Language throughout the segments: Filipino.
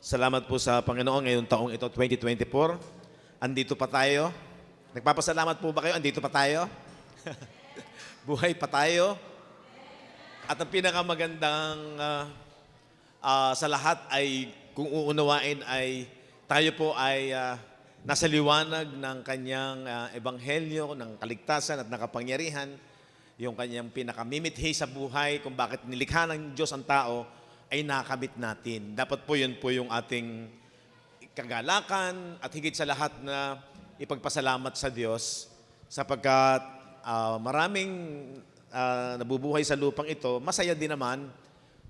Salamat po sa Panginoon ngayong taong ito, 2024. Andito pa tayo. Nagpapasalamat po ba kayo? Andito pa tayo? Buhay pa tayo. At ang pinakamagandang sa lahat ay kung uunawain ay tayo po ay nasa liwanag ng kanyang ebanghelyo, ng kaligtasan at nakapangyarihan, yung kanyang pinakamimithi sa buhay, kung bakit nilikha ng Diyos ang tao, ay nakamit natin. Dapat po yun po yung ating kagalakan at higit sa lahat na ipagpasalamat sa Diyos sapagkat maraming nabubuhay sa lupang ito, masaya din naman,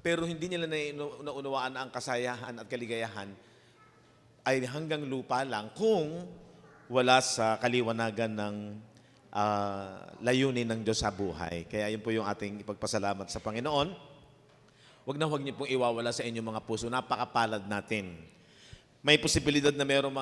pero hindi nila naunawaan ang kasayahan at kaligayahan ay hanggang lupa lang kung wala sa kaliwanagan ng layunin ng Diyos sa buhay. Kaya yun po yung ating ipagpasalamat sa Panginoon. Huwag niyo pong iwawala sa inyong mga puso. Napakapalad natin. May posibilidad na mayroong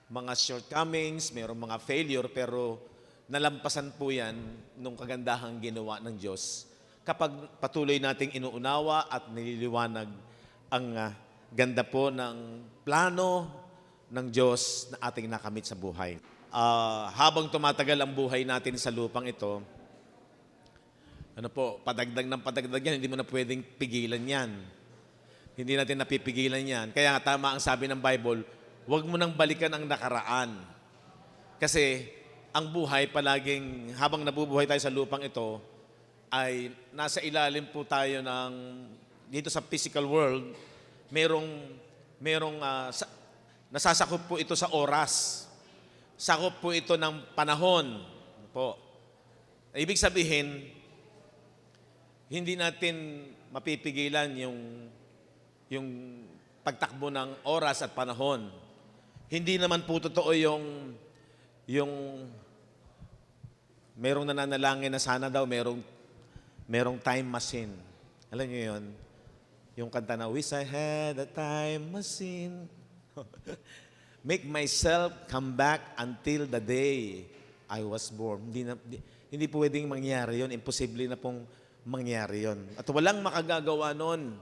mga shortcomings, mayroong mga failure, pero nalampasan po yan nung kagandahang ginawa ng Diyos. Kapag patuloy nating inuunawa at nililiwanag ang ganda po ng plano ng Diyos na ating nakamit sa buhay. Habang tumatagal ang buhay natin sa lupang ito, padagdag ng padagdag yan, hindi mo na pwedeng pigilan yan. Hindi natin napipigilan yan. Kaya tama ang sabi ng Bible, huwag mo nang balikan ang nakaraan. Kasi ang buhay palaging, habang nabubuhay tayo sa lupang ito, ay nasa ilalim po tayo dito sa physical world, nasasakop po ito sa oras. Sakop po ito ng panahon. Ibig sabihin, hindi natin mapipigilan yung pagtakbo ng oras at panahon. Hindi naman po totoo yung merong nananalangin na sana daw merong time machine. Alam niyo yun? Yung kanta na, wish I had a time machine. Make myself come back until the day I was born. Hindi pwedeng mangyari yun. Imposible na pong mangyari yun. At walang makagagawa nun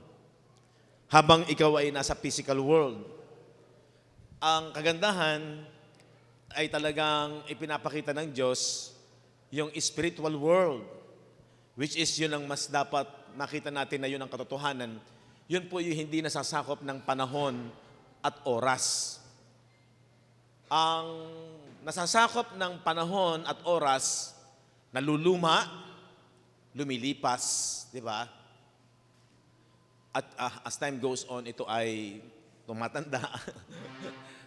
habang ikaw ay nasa physical world. Ang kagandahan ay talagang ipinapakita ng Diyos yung spiritual world, which is yun ang mas dapat makita natin na yun ang katotohanan. Yun po yung hindi nasasakop ng panahon at oras. Ang nasasakop ng panahon at oras, naluluma, lumilipas, di ba? At as time goes on, ito ay tumatanda.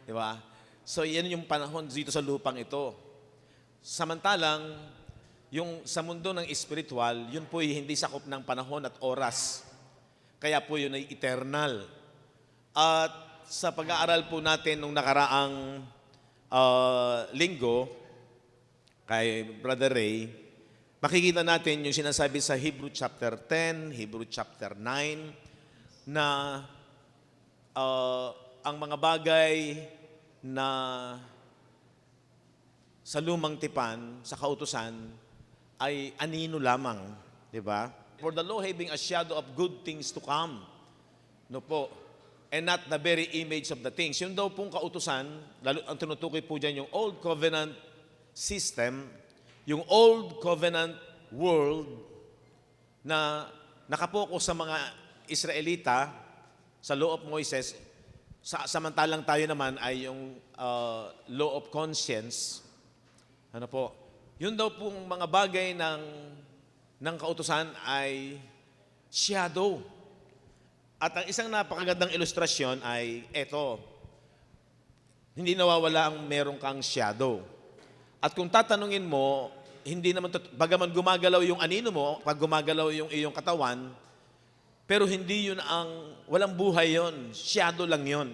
Di ba? So, yan yung panahon dito sa lupang ito. Samantalang, yung sa mundo ng spiritual, yun po ay hindi sakop ng panahon at oras. Kaya po yun ay eternal. At sa pag-aaral po natin nung nakaraang linggo, kay Brother Ray, makikita natin yung sinasabi sa Hebrew chapter 10, Hebrew chapter 9, na ang mga bagay na sa lumang tipan, sa kautusan, ay anino lamang. Di ba? For the law having a shadow of good things to come. No po. And not the very image of the things. Yung daw pong kautusan, lalo ang tinutukoy po dyan yung Old Covenant system, yung Old Covenant world na nakapokus sa mga Israelita sa Law of Moses, samantalang tayo naman ay yung Law of Conscience. Ano po? Yun daw pong mga bagay ng kautusan ay shadow. At ang isang napakagandang ilustrasyon ay eto. Hindi nawawala ang merong kang shadow. At kung tatanungin mo, hindi naman, bagaman gumagalaw yung anino mo, pag gumagalaw yung iyong katawan, pero hindi yun walang buhay yun. Shadow lang yun.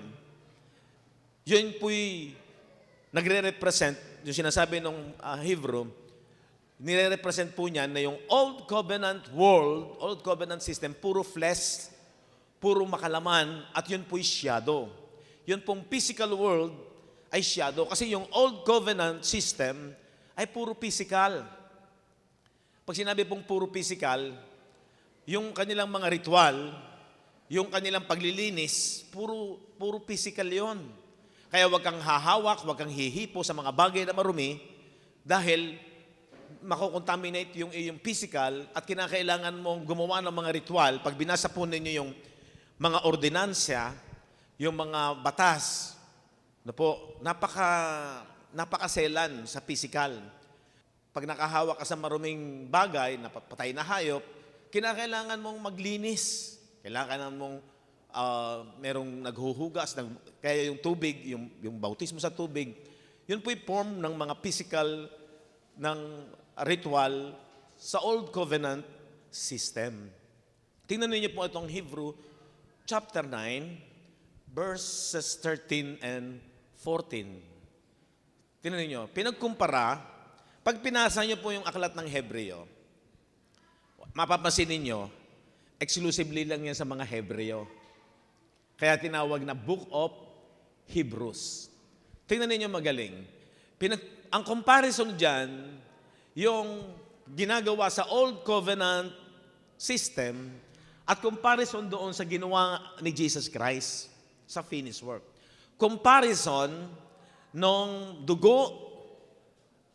Yun po'y nagre-represent, yung sinasabi ng Hebrew, nire-represent po niyan na yung Old Covenant world, Old Covenant system, puro flesh, puro makalaman, at yun po'y shadow. Yun pong physical world ay shadow. Kasi yung Old Covenant system ay puro physical. Pag sinabi pong puro physical, yung kanilang mga ritual, yung kanilang paglilinis, puro physical yon. Kaya wag kang hahawak, wag kang hihipo sa mga bagay na marumi dahil makokontaminate yung iyong physical at kinakailangan mong gumawa ng mga ritual. Pag binasa po ninyo yung mga ordinansya, yung mga batas, na po, napakaselan sa physical. Pag nakahawak ka sa maruming bagay, napatay na hayop, kinakailangan mong maglinis. Kailangan mong merong naghuhugas, kaya yung tubig, yung bautismo sa tubig, yun po'y form ng mga physical ng ritual sa Old Covenant system. Tingnan niyo po itong Hebrew chapter 9, verses 13 and 14. Tingnan niyo, pinagkumpara, pag pinasa niyo po yung aklat ng Hebreo, mapapansin ninyo, exclusively lang yan sa mga Hebreo. Kaya tinawag na Book of Hebrews. Tingnan ninyo magaling. Ang comparison dyan, yung ginagawa sa Old Covenant system at comparison doon sa ginawa ni Jesus Christ sa finished work. Comparison nung dugo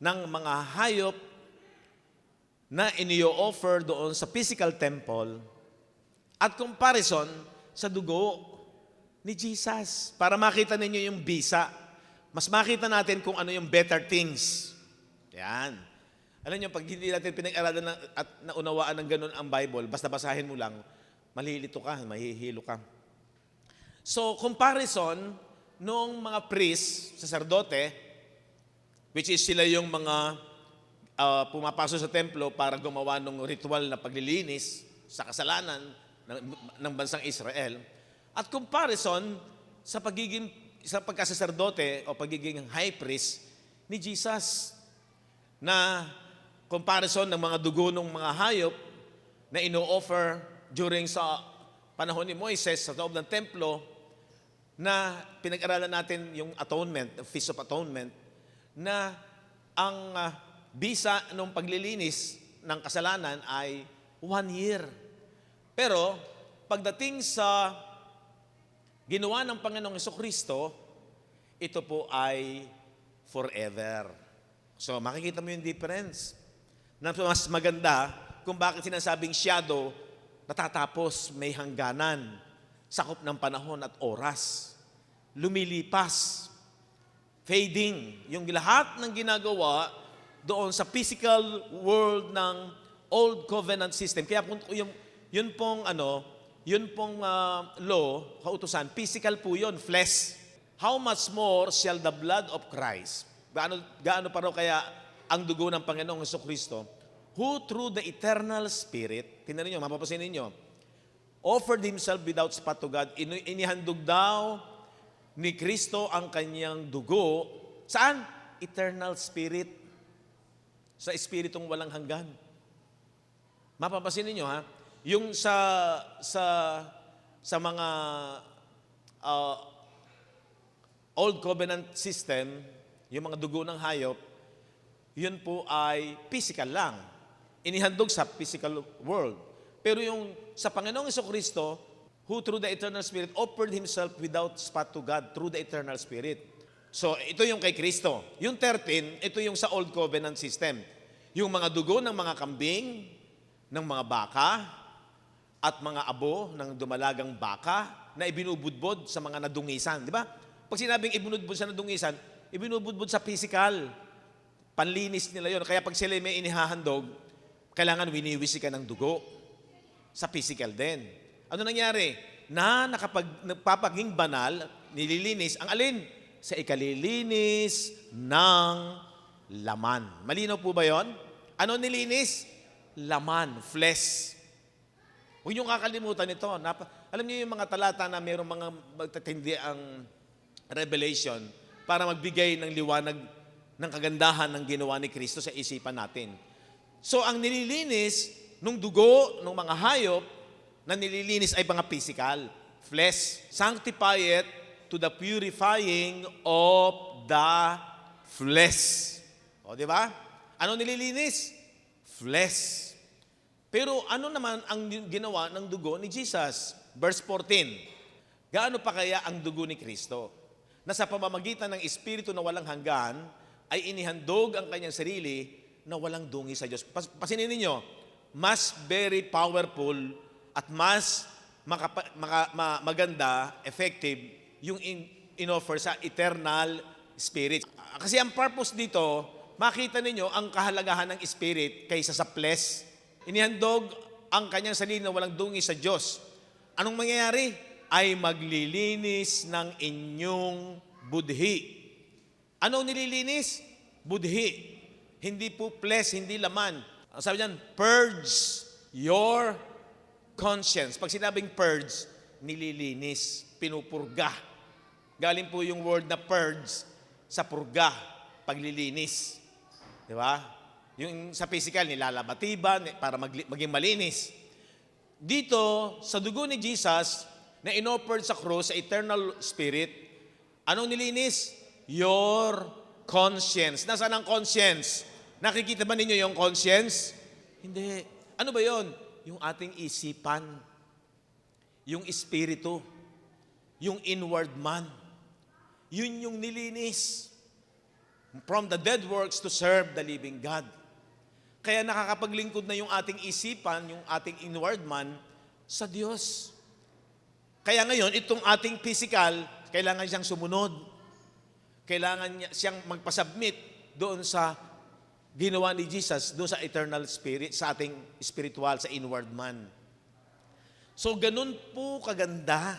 ng mga hayop na iniyo-offer doon sa physical temple at comparison sa dugo ni Jesus. Para makita ninyo yung bisa. Mas makita natin kung ano yung better things. Yan. Alam niyo, pag hindi natin pinag-aralan at naunawaan ng ganun ang Bible, basta basahin mo lang, malilito ka, mahihilo ka. So, comparison nung mga priest, saserdote, which is sila yung mga pumapasok sa templo para gumawa ng ritual na paglilinis sa kasalanan ng bansang Israel, at comparison sa pagkasaserdote o pagiging high priest ni Jesus, na comparison ng mga dugo ng mga hayop na ino-offer during sa panahon ni Moises sa loob ng templo, na pinag-aralan natin yung atonement, the Feast of Atonement, na ang bisa ng paglilinis ng kasalanan ay 1 year. Pero pagdating sa ginawa ng Panginoong Jesucristo, ito po ay forever. So makikita mo yung difference. Na mas maganda kung bakit sinasabing shadow, natatapos, may hangganan, sakop ng panahon at oras, lumilipas, fading. Yung lahat ng ginagawa doon sa physical world ng Old Covenant system. Kaya yun pong law, kautusan, physical po yun, flesh. How much more shall the blood of Christ? Gaano pa raw kaya ang dugo ng Panginoong Jesucristo, who through the eternal Spirit, tingnan niyo, mapapasin ninyo, offered Himself without spot to God, inihandog daw ni Kristo ang kanyang dugo. Saan? Eternal Spirit. Sa Espiritong walang hanggan. Mapapasin ninyo, ha? Yung sa mga Old Covenant system, yung mga dugo ng hayop, yun po ay physical lang. Inihandog sa physical world. Pero yung sa Panginoong Jesucristo, who through the eternal Spirit offered Himself without spot to God through the eternal Spirit. So, ito yung kay Kristo. Yung 13, ito yung sa Old Covenant system. Yung mga dugo ng mga kambing, ng mga baka, at mga abo ng dumalagang baka na ibinubudbod sa mga nadungisan. Di ba? Pag sinabing ibinubudbod sa nadungisan, ibinubudbod sa physical. Panlinis nila yon. Kaya pag sila may inihahandog, kailangan winiwisi ka ng dugo sa physical din. Ano nangyari? Nagpapaging banal, nililinis, ang alin? Sa ikalilinis ng laman. Malinaw po ba yon? Ano nilinis? Laman, flesh. Huwag niyong kakalimutan ito. Alam niyo yung mga talata na mayroong mga magtatindi ang revelation para magbigay ng liwanag ng kagandahan ng ginawa ni Kristo sa isipan natin. So, ang nililinis nung dugo ng mga hayop na nililinis ay mga physical, flesh. Sanctify it to the purifying of the flesh. O, di ba? Ano nililinis? Flesh. Pero ano naman ang ginawa ng dugo ni Jesus? verse 14. Gaano pa kaya ang dugo ni Kristo? Na sa pamamagitan ng Espiritu na walang hanggan, ay inihandog ang kanyang sarili na walang dungi sa Diyos. Pasinin ninyo, mas very powerful at mas maganda, effective, yung in-offer sa eternal spirit. Kasi ang purpose dito, makita ninyo ang kahalagahan ng spirit kaysa sa flesh. Inihandog ang kanyang sarili na walang dungi sa Diyos. Anong mangyayari? Ay maglilinis ng inyong budhi. Anong nililinis? Budhi. Hindi po flesh, hindi laman. Ang sabi niyan, purge your conscience. Pag sinabing purge, nililinis, pinupurga. Galing po yung word na purge sa purga, paglilinis. Di ba? Yung sa physical, nilalabatiban para maging malinis. Dito, sa dugo ni Jesus, na inoffered sa cross, sa eternal spirit, anong nilinis? Your conscience. Nasaan ang conscience? Nakikita ba ninyo yung conscience? Hindi. Ano ba yon? Yung ating isipan, yung espiritu, yung inward man. Yun yung nilinis. From the dead works to serve the living God. Kaya nakakapaglingkod na yung ating isipan, yung ating inward man, sa Diyos. Kaya ngayon, itong ating physical, kailangan siyang sumunod. Kailangan niya siyang magpasubmit doon sa ginawa ni Jesus, doon sa eternal spirit, sa ating spiritual, sa inward man. So, ganun po kaganda.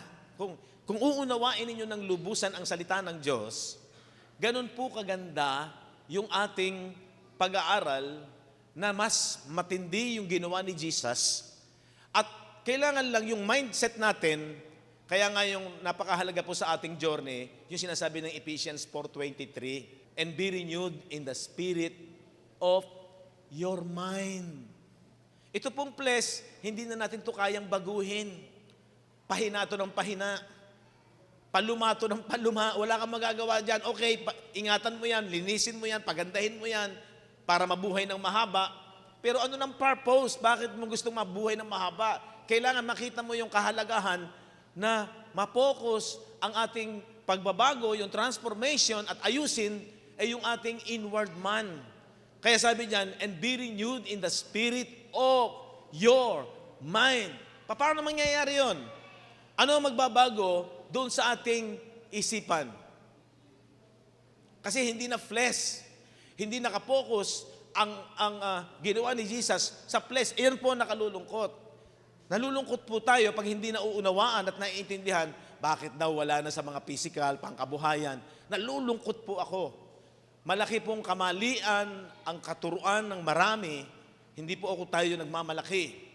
Kung uunawain ninyo ng lubusan ang salita ng Diyos, ganun po kaganda yung ating pag-aaral na mas matindi yung ginawa ni Jesus. At kailangan lang yung mindset natin, kaya nga yung napakahalaga po sa ating journey, yung sinasabi ng Ephesians 4:23, and be renewed in the spirit of your mind. Ito pong flesh, hindi na natin ito kayang baguhin. Pahina ito ng pahina. Paluma ito ng paluma. Wala kang magagawa dyan. Okay, ingatan mo yan, linisin mo yan, pagandahin mo yan, para mabuhay ng mahaba. Pero ano ng purpose? Bakit mo gustong mabuhay ng mahaba? Kailangan makita mo yung kahalagahan na mapokus ang ating pagbabago, yung transformation at ayusin ay yung ating inward man. Kaya sabi diyan, and be renewed in the spirit of your mind. Paano mangyayari yon? Ano ang magbabago doon sa ating isipan? Kasi hindi na flesh, hindi nakapokus ang ginawa ni Jesus sa flesh. Iyon po nakalulungkot. Nalulungkot po tayo pag hindi na uunawaan at naiintindihan bakit daw wala na sa mga physical, pangkabuhayan. Nalulungkot po ako. Malaki pong kamalian ang katuruan ng marami, hindi po ako tayo nagmamalaki.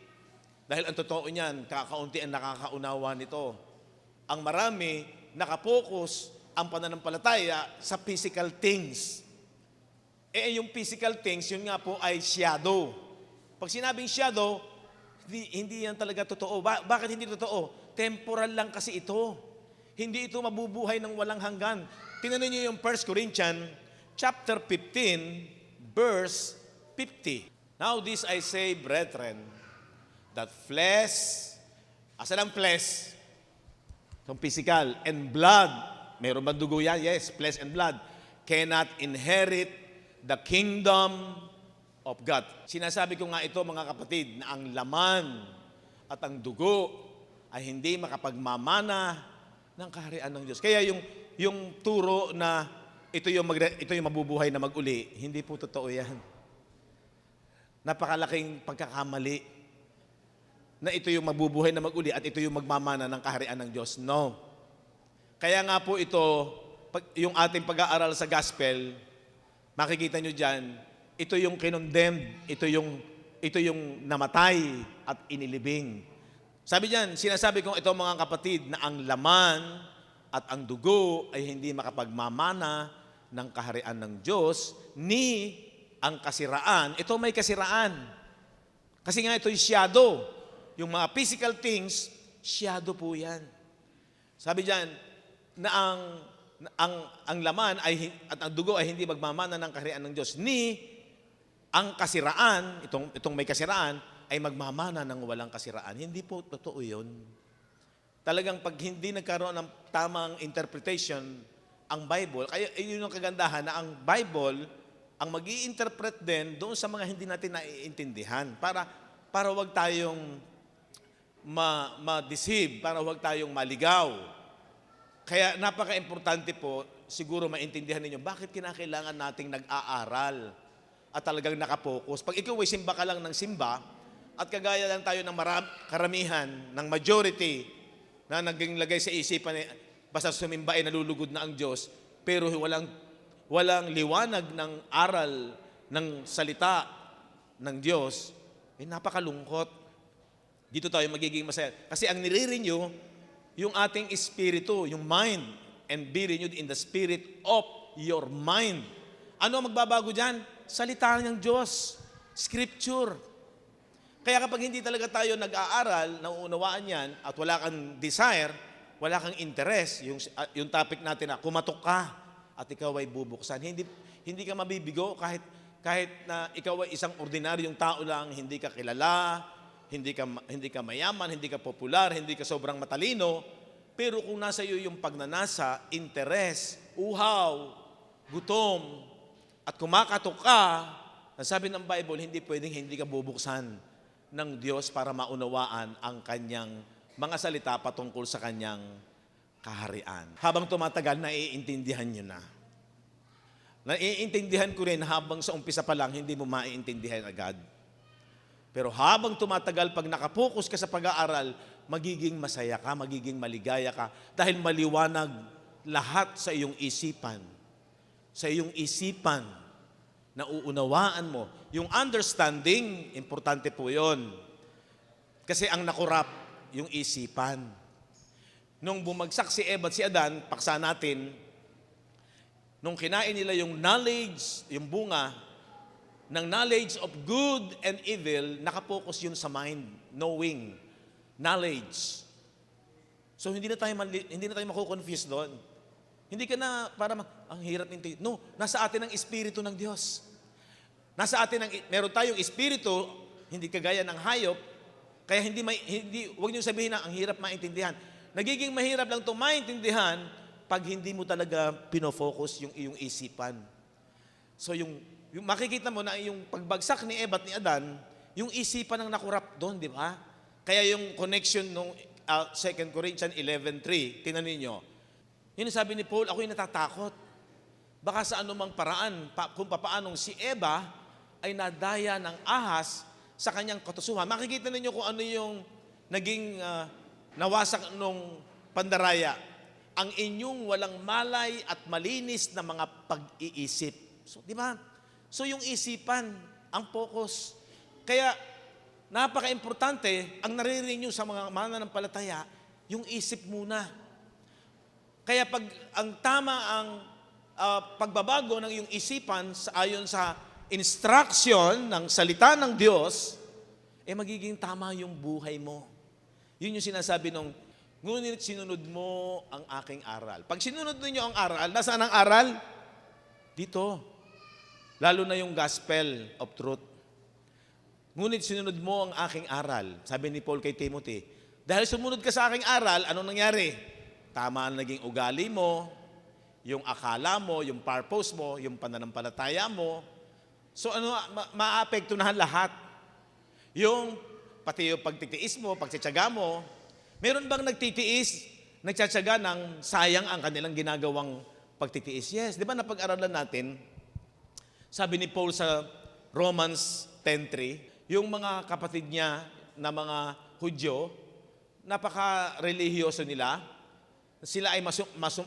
Dahil ang totoo niyan, kakaunti ang nakakaunawa nito. Ang marami, nakapokus ang pananampalataya sa physical things. Yung physical things, yun nga po ay shadow. Pag sinabing shadow, hindi yan talaga totoo. Bakit hindi totoo? Temporal lang kasi ito. Hindi ito mabubuhay ng walang hanggan. Tingnan niyo yung 1 Corinthians chapter 15, verse 50. Now this I say, brethren, that flesh, asan ang flesh? Itong physical, and blood, meron ba dugo yan? Yes, flesh and blood, cannot inherit the kingdom of God. Sinasabi ko nga ito, mga kapatid, na ang laman at ang dugo ay hindi makapagmamana ng kaharian ng Diyos. Kaya yung turo na ito yung mabubuhay na mag-uli, hindi po totoo yan. Napakalaking pagkakamali na ito yung mabubuhay na mag-uli at ito yung magmamana ng kaharian ng Diyos. No. Kaya nga po ito, yung ating pag-aaral sa gospel, makikita nyo dyan, ito yung kinondemned, ito yung namatay at inilibing. Sabi dyan, sinasabi kong ito mga kapatid, na ang laman at ang dugo ay hindi makapagmamana ng kaharian ng Diyos, ni ang kasiraan. Ito may kasiraan. Kasi nga ito yung shadow. Yung mga physical things, shadow po yan. Sabi diyan na ang laman at ang dugo ay hindi magmamana ng kaharian ng Diyos, ni ang kasiraan, itong may kasiraan, ay magmamana ng walang kasiraan. Hindi po totoo yun. Talagang pag hindi nagkaroon ng tamang interpretation ang Bible, kaya yun ang kagandahan na ang Bible ang mag-i-interpret din doon sa mga hindi natin naiintindihan para wag tayong ma-deceive, para wag tayong maligaw. Kaya napaka-importante po, siguro maintindihan ninyo, bakit kinakailangan nating nag-aaral at talagang nakapokus. Pag ikaw ay simba ka lang ng simba, at kagaya lang tayo ng karamihan, ng majority, na naging lagay sa isipan, basta sumimba ay nalulugod na ang Diyos, pero walang liwanag ng aral ng salita ng Diyos, napakalungkot. Dito tayo magiging masaya. Kasi ang nire-renew, yung ating espiritu, yung mind, and be renewed in the spirit of your mind. Ano ang magbabago dyan? Salita ng Diyos, Scripture. Kaya kapag hindi talaga tayo nag-aaral, nauunawaan yan, at wala kang desire, wala kang interest, yung topic natin na kumatok ka, at ikaw ay bubuksan. Hindi ka mabibigo kahit na ikaw ay isang ordinaryong tao lang, hindi ka kilala, hindi ka mayaman, hindi ka popular, hindi ka sobrang matalino, pero kung nasa iyo yung pagnanasa, interes, uhaw, gutom, at kumakatok ka, sabi ng Bible, hindi pwedeng hindi ka bubuksan ng Diyos para maunawaan ang kanyang mga salita patungkol sa kanyang kaharian. Habang tumatagal, naiintindihan nyo na. Naiintindihan ko rin habang sa umpisa pa lang, hindi mo maiintindihan agad. Pero habang tumatagal, pag nakapokus ka sa pag-aaral, magiging masaya ka, magiging maligaya ka, dahil maliwanag lahat sa iyong isipan. Sa iyong isipan, nauunawaan mo. Yung understanding, importante po yun. Kasi ang nakurap, yung isipan. Nung bumagsak si Eva at si Adan, paksa natin, nung kinain nila yung knowledge, yung bunga, ng knowledge of good and evil, nakapokus yun sa mind, knowing, knowledge. So hindi na tayo mako-confuse doon. Hindi ka na ang hirap nito. No, nasa atin ang espiritu ng Diyos. Meron tayong espiritu, hindi kagaya ng hayop, kaya wag niyo sabihin na ang hirap maintindihan. Nagiging mahirap lang itong maintindihan pag hindi mo talaga pinofocus yung iyong isipan. So yung makikita mo na yung pagbagsak ni Eva at ni Adan, yung isipan ang nakurap doon, di ba? Kaya yung connection nung 2 Corinthians 11:3, tingnan ninyo. Yun ang sabi ni Paul, ako'y natatakot. Baka sa anumang paraan, kung papaanong si Eva ay nadaya ng ahas sa kanyang katusuhan. Makikita ninyo kung ano yung naging nawasak nung pandaraya. Ang inyong walang malay at malinis na mga pag-iisip. So, di ba? So, yung isipan, ang focus. Kaya, napaka-importante, ang nare-renew sa mga mananampalataya, yung isip muna. Kaya pag ang tama ang pagbabago ng iyong isipan ayon sa instruction ng salita ng Diyos, magiging tama yung buhay mo. Yun yung sinasabi nung, ngunit sinunod mo ang aking aral. Pag sinunod ninyo ang aral, nasaan ang aral? Dito. Lalo na yung gospel of truth. Ngunit sinunod mo ang aking aral. Sabi ni Paul kay Timothy, dahil sumunod ka sa aking aral, anong nangyari? Tama ang naging ugali mo, yung akala mo, yung purpose mo, yung pananampalataya mo. So maapektunahan lahat. Pati yung pagtitiis mo, pagtsatsaga mo. Meron bang nagtsatsaga ng sayang ang kanilang ginagawang pagtitiis? Yes, di ba napag-aralan natin? Sabi ni Paul sa Romans 10:3, yung mga kapatid niya na mga Hudyo, napaka-relihiyoso nila. Sila ay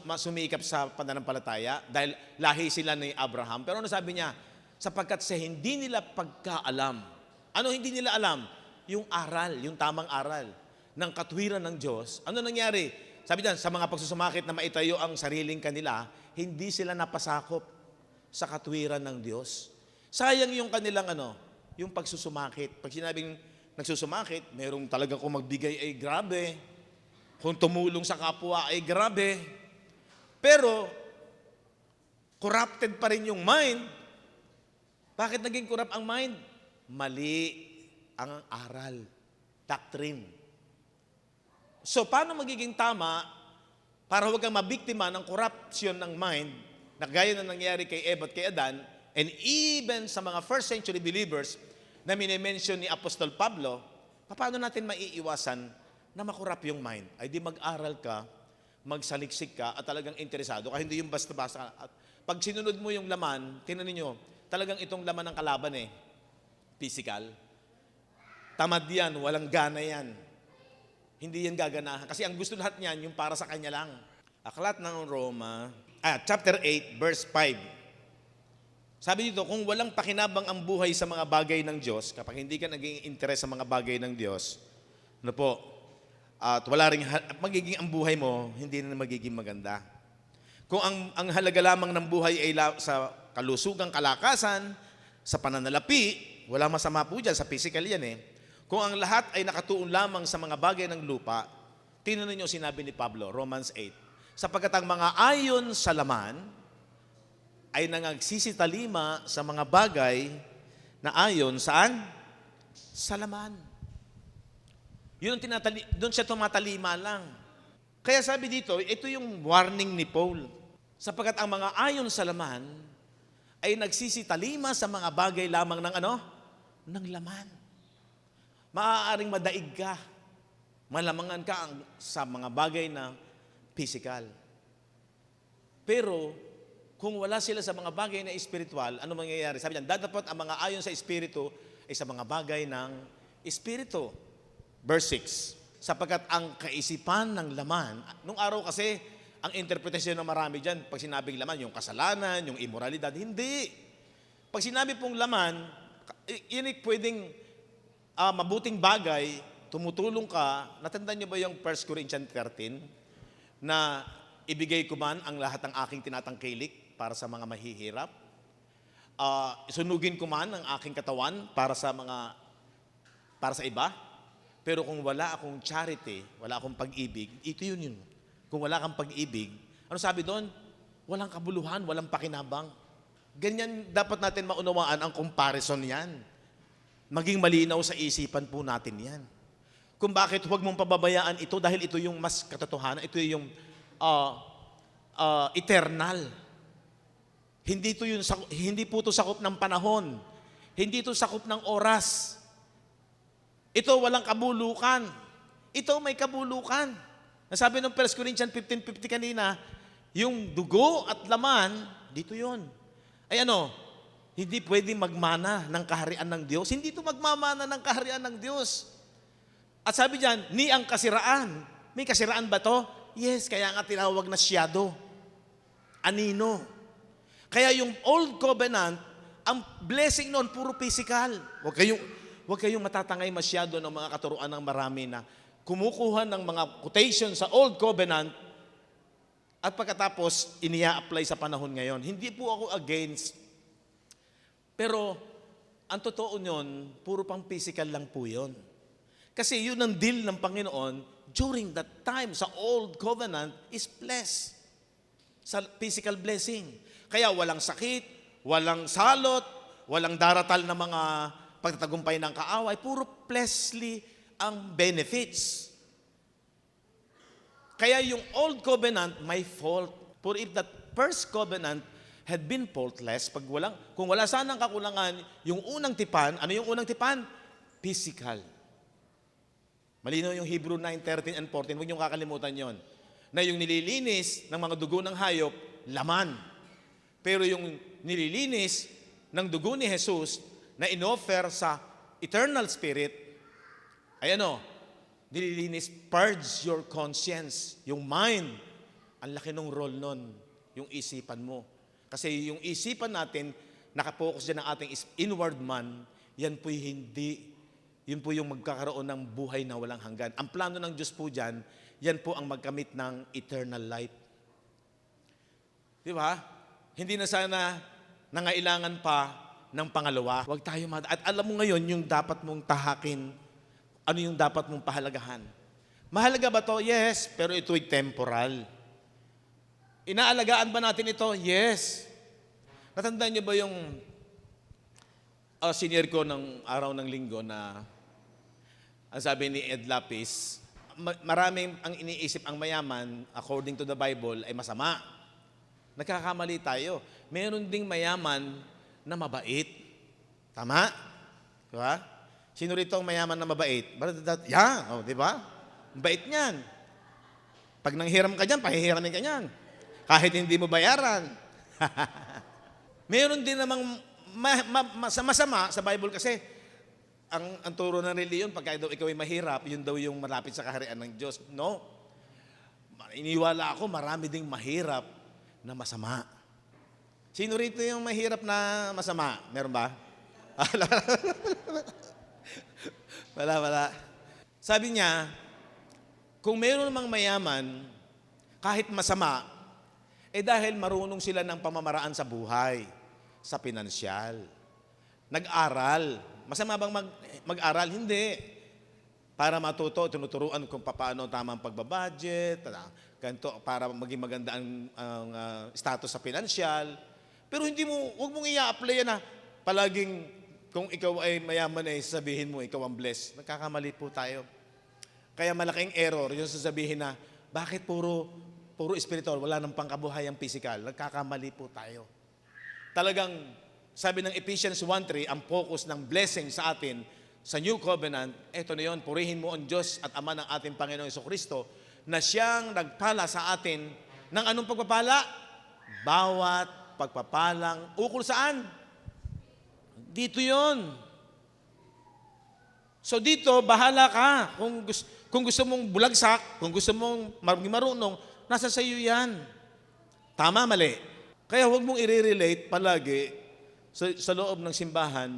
masumikap sa pananampalataya dahil lahi sila ni Abraham. Pero ano sabi niya? Sapagkat sa hindi nila pagkaalam. Ano hindi nila alam? Yung aral, yung tamang aral ng katwiran ng Diyos. Ano nangyari? Sabi diyan, sa mga pagsusumakit na maitayo ang sariling kanila, hindi sila napasakop sa katwiran ng Diyos. Sayang yung kanilang yung pagsusumakit. Pag sinabing nagsusumakit, merong talaga kung magbigay ay grabe. Kung tumulong sa kapwa ay grabe. Pero, corrupted pa rin yung mind. Bakit naging corrupt ang mind? Mali ang aral. Doctrine. So, paano magiging tama para huwag kang mabiktima ng corruption ng mind na gaya na nangyari kay Eva at kay Adan, and even sa mga first century believers na minimension ni Apostol Pablo, paano natin maiiwasan na makurap yung mind? Ay di mag-aral ka, magsaliksik ka, at talagang interesado ka. Hindi yung basta-basta. At pag sinunod mo yung laman, tinan ninyo, talagang itong laman ng kalaban physical. Tamad yan, walang gana yan. Hindi yan gaganahan. Kasi ang gusto lahat niyan, yung para sa kanya lang. Aklat ng Roma, chapter 8, verse 5. Sabi dito, kung walang pakinabang ang buhay sa mga bagay ng Diyos, kapag hindi ka naging interes sa mga bagay ng Diyos, at wala ring magiging ang buhay mo, hindi na magiging maganda. Kung ang halaga lamang ng buhay ay sa kalusugang kalakasan, sa pananalapi, wala masama po dyan, sa physical yan Kung ang lahat ay nakatuon lamang sa mga bagay ng lupa, tingnan niyo sinabi ni Pablo, Romans 8, sapagkat ang mga ayon sa laman, ay nangagsisitalima sa mga bagay na ayon saan? Sa laman. Yun ang doon siya tumatalima lang. Kaya sabi dito, ito yung warning ni Paul. Sapagkat ang mga ayon sa laman ay nagsisitalima sa mga bagay lamang ng Ng laman. Maaaring madaig ka. Malamangan ka sa mga bagay na physical. Pero, kung wala sila sa mga bagay na espiritual, ano mangyayari? Sabi niyan, datapot ang mga ayon sa espiritu ay sa mga bagay ng espiritu. Verse 6, sapagkat ang kaisipan ng laman, nung araw kasi, ang interpretasyon ng marami dyan, pag sinabing laman, yung kasalanan, yung immoralidad, hindi. Pag sinabi pong laman, yun ay pwedeng mabuting bagay, tumutulong ka. Natandaan niyo ba yung 1 Corinthians 13, na ibigay ko man ang lahat ng aking tinatangkilik para sa mga mahihirap. Sunugin ko man ang aking katawan para sa iba. Pero kung wala akong charity, wala akong pag-ibig, ito yun. Kung wala kang pag-ibig, ano sabi doon? Walang kabuluhan, walang pakinabang. Ganyan dapat natin maunawaan ang comparison yan. Maging malinaw sa isipan po natin yan. Kung bakit huwag mong pababayaan ito dahil ito yung mas katotohanan, ito yung eternal. Hindi po ito sakop ng panahon. Hindi ito sakop ng oras. Ito walang kabulukan. Ito may kabulukan. Nasabi ng 1 Corinthians 15:50 kanina, yung dugo at laman, dito yon. Ay hindi pwedeng magmana ng kaharian ng Diyos. Hindi ito magmamana ng kaharian ng Diyos. At sabi diyan, ni ang kasiraan. May kasiraan ba to? Yes, kaya nga tinawag na shadow. Anino. Kaya yung Old Covenant, ang blessing noon, puro physical. Huwag kayong matatangay masyado ng mga katuruan ng marami na kumukuha ng mga quotation sa Old Covenant at pagkatapos iniya-apply sa panahon ngayon. Hindi po ako against. Pero ang totoo nyon, puro pang physical lang po yun. Kasi yun ang deal ng Panginoon during that time sa Old Covenant is blessed. Sa physical blessing. Kaya walang sakit, walang salot, walang daratal na mga pagtatagumpay ng kaaway, puro fleshly ang benefits. Kaya yung Old Covenant may fault. For if that first covenant had been faultless, kung wala sanang kakulangan, yung unang tipan, ano yung unang tipan? Physical. Malinaw yung Hebrew 9:13 and 14, huwag niyong kakalimutan yon. Na yung nililinis ng mga dugo ng hayop, laman. Pero yung nililinis ng dugo ni Jesus na inoffer sa eternal spirit, ay nililinis, purge your conscience, yung mind. Ang laki ng role nun, yung isipan mo. Kasi yung isipan natin, nakapokus dyan ang ating inward man, yan yun po yung magkakaroon ng buhay na walang hanggan. Ang plano ng Diyos po dyan, yan po ang magkamit ng eternal life. Di ba? Hindi na sana nangailangan pa ng pangalawa. Huwag tayo At alam mo ngayon yung dapat mong tahakin, ano yung dapat mong pahalagahan. Mahalaga ba to? Yes, pero ito'y temporal. Inaalagaan ba natin ito? Yes. Natandaan niyo ba yung senior ko ng araw ng linggo na ang sabi ni Ed Lapis, maraming ang iniisip ang mayaman, according to the Bible, ay masama. Nagkakamali tayo. Meron ding mayaman na mabait. Tama? Diba? Sino rito ang mayaman na mabait? Yan, di ba? Bait niyan. Pag nanghiram ka dyan, pahihiramin ka dyan. Kahit hindi mo bayaran. Meron din namang masama sa Bible kasi ang turo ng reliyon, pagka daw ikaw ay mahirap, yun daw yung malapit sa kaharian ng Diyos. No. Iniwala ako, marami ding mahirap na masama. Sino rito yung mahirap na masama? Meron ba? Wala. Sabi niya, kung meron namang mayaman, kahit masama, dahil marunong sila ng pamamaraan sa buhay, sa pinansyal. Nag-aral. Masama bang mag-aral? Hindi. Para matuto, tinuturuan kung paano tamang pagbabudget, ganito, para maging maganda ang status sa pinansyal. Pero huwag mong i-apply na palaging kung ikaw ay mayaman ay sabihin mo, ikaw ang blessed. Nagkakamali po tayo. Kaya malaking error yung sasabihin na, bakit puro spiritual, wala nang pangkabuhayang physical. Nagkakamali po tayo. Talagang, sabi ng Ephesians 1:3, ang focus ng blessing sa atin sa New Covenant, eto na yun, purihin mo ang Diyos at Ama ng ating Panginoong Jesucristo na siyang nagpala sa atin ng anong pagpapala? Bawat pagpapalang ukol saan? Dito yon. So dito, bahala ka. Kung gusto mong bulagsak, kung gusto mong marunong, nasa sayo yan. Tama, mali. Kaya huwag mong i-relate palagi sa loob ng simbahan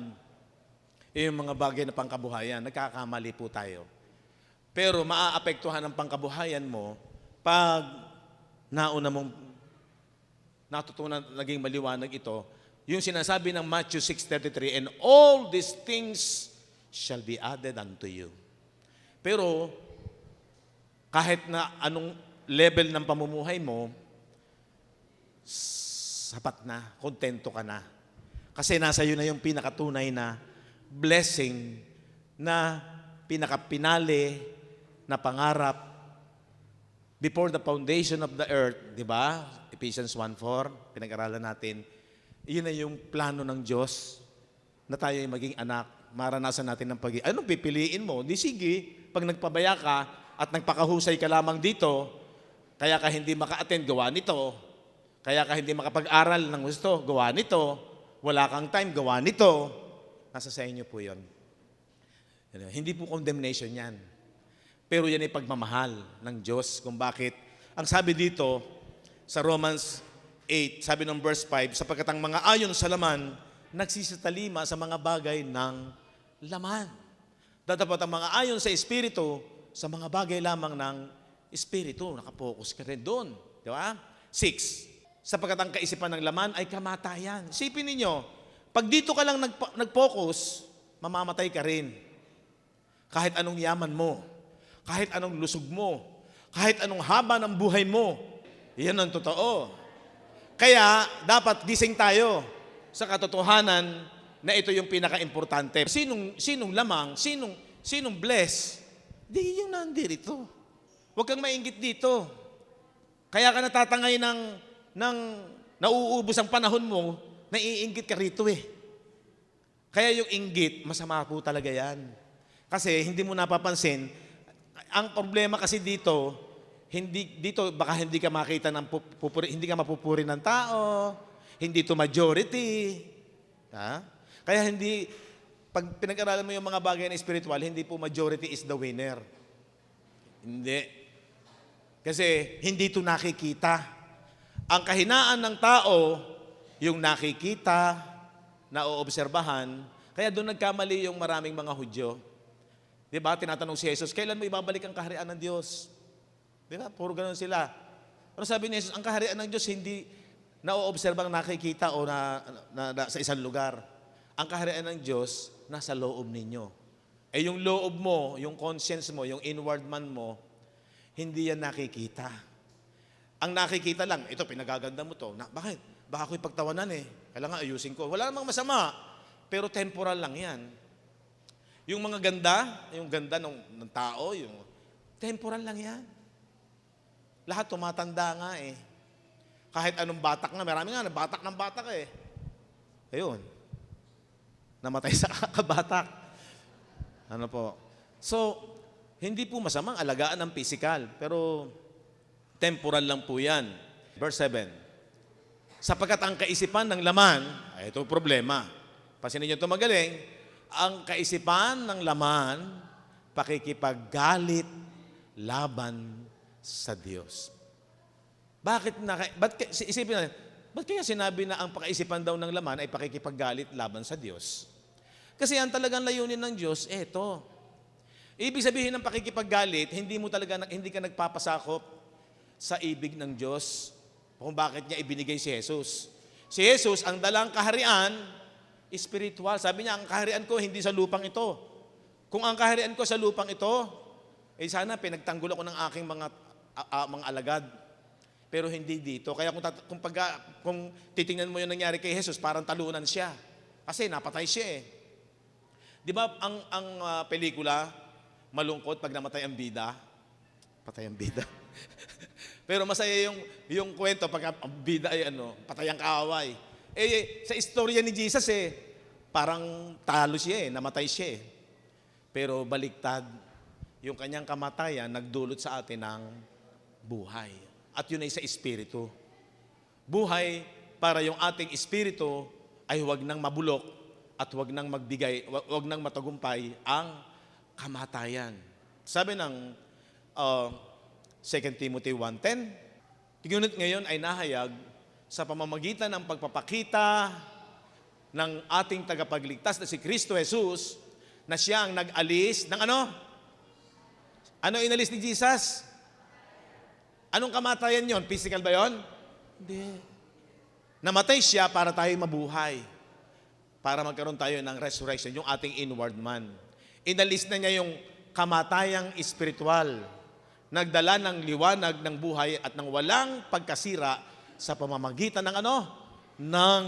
yung mga bagay na pangkabuhayan. Nagkakamali po tayo. Pero maaapektuhan ang pangkabuhayan mo pag nauna mong natutunan, naging maliwanag ito, yung sinasabi ng Matthew 6:33, and all these things shall be added unto you. Pero kahit na anong level ng pamumuhay mo, sapat na, kontento ka na. Kasi nasa iyo na yung pinakatunay na blessing na pinakapinali na pangarap before the foundation of the earth, di ba? Ephesians 1:4, pinag-aralan natin. Iyon na yung plano ng Diyos na tayo ay maging anak. Maranasan natin ng pag-ibig. Anong pipiliin mo? Di sige, pag nagpabaya ka at nagpakahusay ka lamang dito, kaya ka hindi maka-attend, gawa nito. Kaya ka hindi makapag-aral ng gusto, gawa nito. Wala kang time, gawa nito. Nasa sa inyo po yun. Hindi po condemnation yan. Pero yan ay pagmamahal ng Diyos kung bakit. Ang sabi dito sa Romans 8, sabi ng verse 5, sapagkat ang mga ayon sa laman, nagsisatalima sa mga bagay ng laman. Dapat ang mga ayon sa Espiritu, sa mga bagay lamang ng Espiritu. Nakapokus ka rin doon. Di ba? 6, sapagkat ang kaisipan ng laman ay kamatayan. Isipin ninyo, pag dito ka lang nag-focus, mamamatay ka rin. Kahit anong yaman mo, kahit anong lusog mo, kahit anong haba ng buhay mo, yan ang totoo. Kaya, dapat gising tayo sa katotohanan na ito yung pinaka-importante. Sinong lamang, sinong bless, di yung nandirito. Huwag kang mainggit dito. Kaya ka natatangay ng nauubos ang panahon mo, naiinggit ka rito eh. Kaya yung inggit, masama po talaga yan. Kasi hindi mo napapansin, ang problema kasi dito baka hindi ka makita ng hindi ka mapupuri ng tao, hindi to majority. Ha? Kaya pag pinag-aralan mo yung mga bagay na spiritual, hindi po majority is the winner. Hindi. Kasi hindi to nakikita. Ang kahinaan ng tao, yung nakikita, naoobserbahan, kaya doon nagkamali yung maraming mga Hudyo. Di ba? Tinatanong si Jesus, kailan mo ibabalik ang kaharian ng Diyos? Di ba? Puro ganun sila. Pero sabi ni Jesus, ang kaharian ng Diyos hindi naoobserbang nakikita o na sa isang lugar. Ang kaharian ng Diyos nasa loob ninyo. Yung loob mo, yung conscience mo, yung inward man mo, hindi yan nakikita. Ang nakikita lang, ito, pinagaganda mo to. Bakit? Baka ako'y pagtawanan eh. Kailangan ayusin ko. Wala namang masama. Pero temporal lang yan. Yung mga ganda, yung ganda ng tao, yung Temporal lang yan. Lahat tumatanda nga eh. Kahit anong batak nga, marami nga, batak ng batak eh. Ayun. Namatay sa kakabatak. Ano po? So, hindi po masamang alagaan ng physical, pero temporal lang po yan. Verse 7. Sapagkat ang kaisipan ng laman, ay ito problema. Pasinin niyo ito magaling, ang kaisipan ng laman, pakikipaggalit laban sa Diyos. Isipin natin, ba't kaya sinabi na ang pakaisipan daw ng laman ay pakikipaggalit laban sa Diyos? Kasi ang talagang layunin ng Diyos, eto. Ibig sabihin ng pakikipaggalit, hindi ka nagpapasakop sa ibig ng Diyos kung bakit niya ibinigay si Jesus. Si Jesus, ang dalang kaharian, spiritual. Sabi niya, ang kaharian ko hindi sa lupang ito. Kung ang kaharian ko sa lupang ito, sana pinagtanggol ako ng aking mga alagad. Pero hindi dito. Kaya kung titingnan mo yung nangyari kay Jesus, parang talunan siya. Kasi napatay siya eh. Di ba ang pelikula, malungkot pag namatay ang bida? Patay ang bida. Pero masaya yung kwento pag ang bida ay patay ang kaaway. Sa istorya ni Jesus parang talo siya namatay siya Pero baliktad, yung kanyang kamatayan nagdulot sa atin ng buhay. At yun ay sa espiritu. Buhay para yung ating espiritu ay huwag nang mabulok at huwag nang matagumpay ang kamatayan. Sabi ng 2 Timothy 1:10, ngunit ngayon ay nahayag sa pamamagitan ng pagpapakita ng ating tagapagligtas na si Kristo Jesus, na siya ang nag-alis ng ano? Ano inalis ni Jesus? Anong kamatayan yon? Physical ba yon? Hindi. Namatay siya para tayo mabuhay. Para magkaroon tayo ng resurrection, yung ating inward man. Inalis na niya yung kamatayang espiritual. Nagdala ng liwanag ng buhay at ng walang pagkasira sa pamamagitan ng ng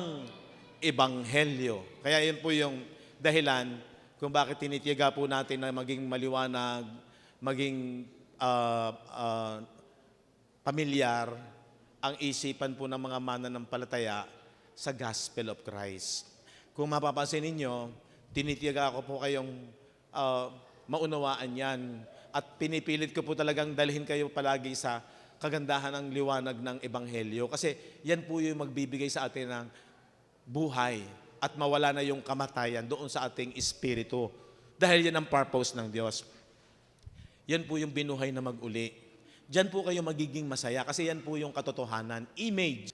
ebanghelyo. Kaya yun po yung dahilan kung bakit tinitiyaga po natin na maging maliwanag, maging pamilyar ang isipan po ng mga mananampalataya sa Gospel of Christ. Kung mapapansin ninyo, tinitiyaga ko po kayong maunawaan yan. At pinipilit ko po talagang dalhin kayo palagi sa kagandahan ng liwanag ng Ebanghelyo. Kasi yan po yung magbibigay sa atin ng buhay at mawala na yung kamatayan doon sa ating espiritu. Dahil yan ang purpose ng Diyos. Yan po yung binuhay na mag-uli. Diyan po kayo magiging masaya kasi yan po yung katotohanan. Image.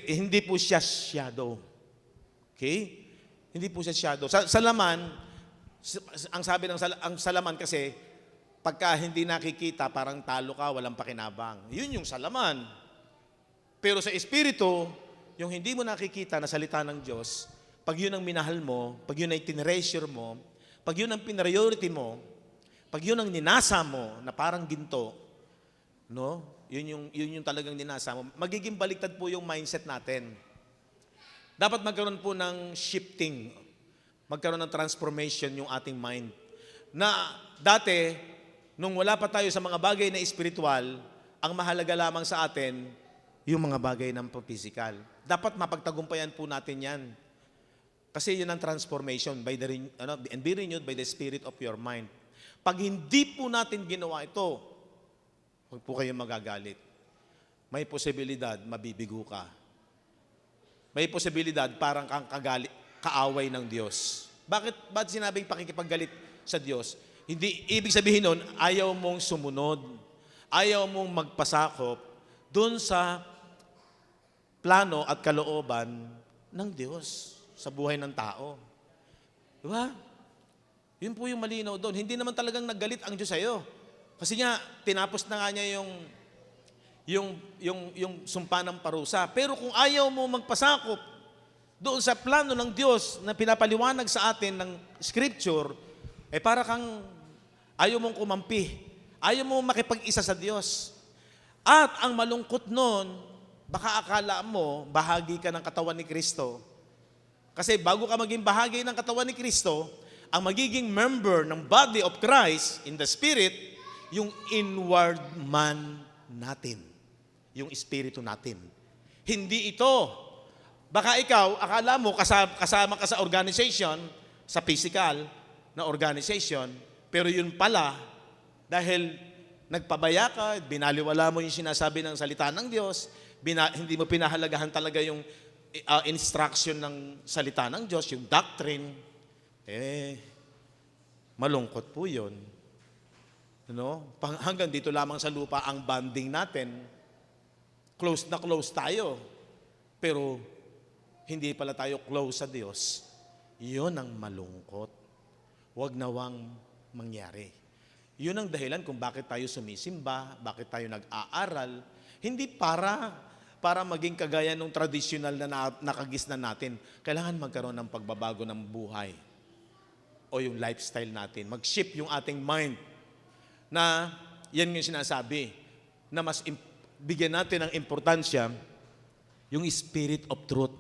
Hindi po siya shadow. Okay? Hindi po siya shadow. Sa laman, ang sabi ng sa laman kasi, pagka hindi nakikita, parang talo ka, walang pakinabang. Yun yung salaman. Pero sa espiritu, yung hindi mo nakikita na salita ng Diyos, pag yun ang minahal mo, pag yun ay tinreasure mo, pag yun ang priority mo, pag yun ang ninasa mo na parang ginto, no? Yun yung talagang ninasa mo. Magiging baliktad po yung mindset natin. Dapat magkaroon po ng shifting, magkaroon ng transformation yung ating mind. Na dati, nung wala pa tayo sa mga bagay na espiritual, ang mahalaga lamang sa atin, yung mga bagay ng physical. Dapat mapagtagumpayan po natin yan. Kasi yun ang transformation and be renewed by the spirit of your mind. Pag hindi po natin ginawa ito, huwag po kayong magagalit. May posibilidad, mabibigo ka. May posibilidad, parang kang kaaway ng Diyos. Bakit sinabing pakikipaggalit sa Diyos? Hindi, ibig sabihin nun, ayaw mong sumunod, ayaw mong magpasakop dun sa plano at kalooban ng Diyos sa buhay ng tao. Diba? Yun po yung malinaw doon. Hindi naman talagang naggalit ang Diyos sa'yo. Kasi nga, tinapos na nga niya yung sumpa ng parusa. Pero kung ayaw mo magpasakop doon sa plano ng Diyos na pinapaliwanag sa atin ng Scripture, para kang ayaw mong kumampi. Ayaw mong makipag-isa sa Diyos. At ang malungkot nun, baka akala mo, bahagi ka ng katawan ni Kristo. Kasi bago ka maging bahagi ng katawan ni Kristo, ang magiging member ng body of Christ in the Spirit, yung inward man natin. Yung espiritu natin. Hindi ito. Baka ikaw, akala mo kasama ka sa organization, sa physical na organization, pero yun pala, dahil nagpabaya ka, binaliwala mo yung sinasabi ng salita ng Diyos, hindi mo pinahalagahan talaga yung instruction ng salita ng Diyos, yung doctrine, malungkot po yun. Hanggang dito lamang sa lupa ang bonding natin, close na close tayo, pero hindi pala tayo close sa Diyos. Yun ang malungkot. Huwag nawang mangyari. Yun ang dahilan kung bakit tayo sumisimba, bakit tayo nag-aaral. Hindi para maging kagaya ng traditional na nakagisnan natin. Kailangan magkaroon ng pagbabago ng buhay o yung lifestyle natin. Mag-shift yung ating mind na yan yung sinasabi na mas bigyan natin ng importansya yung spirit of truth.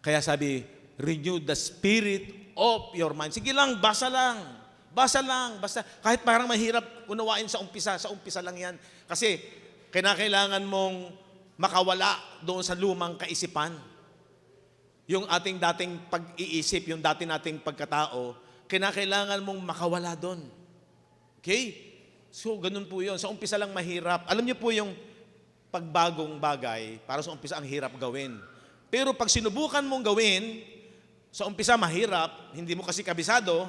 Kaya sabi, renew the spirit of your mind. Sige lang, basa lang. Basa. Kahit parang mahirap unawain sa umpisa lang yan. Kasi kinakailangan mong makawala doon sa lumang kaisipan. Yung ating dating pag-iisip, yung dating nating pagkatao, kinakailangan mong makawala doon. Okay? So, ganun po yun. Sa umpisa lang mahirap. Alam niyo po yung pagbagong bagay, para sa umpisa ang hirap gawin. Pero pag sinubukan mong gawin, sa umpisa mahirap, hindi mo kasi kabisado,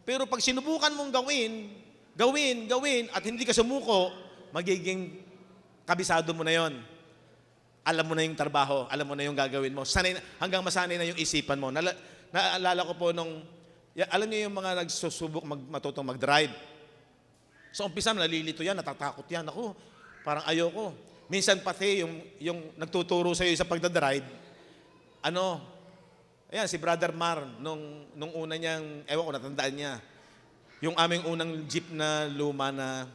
pero pag sinubukan mong gawin, at hindi ka sumuko, magiging kabisado mo na yon. Alam mo na yung trabaho, alam mo na yung gagawin mo. Hanggang masanay na yung isipan mo. Naalala ko po alam niyo yung mga nagsusubok matutong mag-drive. Sa umpisa, nalilito yan, natatakot yan. Ako, parang ayoko. Minsan pati yung nagtuturo sa iyo sa pagdadrive, ayan, si Brother Mar, nung una niyang, ewan ko, natandaan niya, yung aming unang jeep na luma na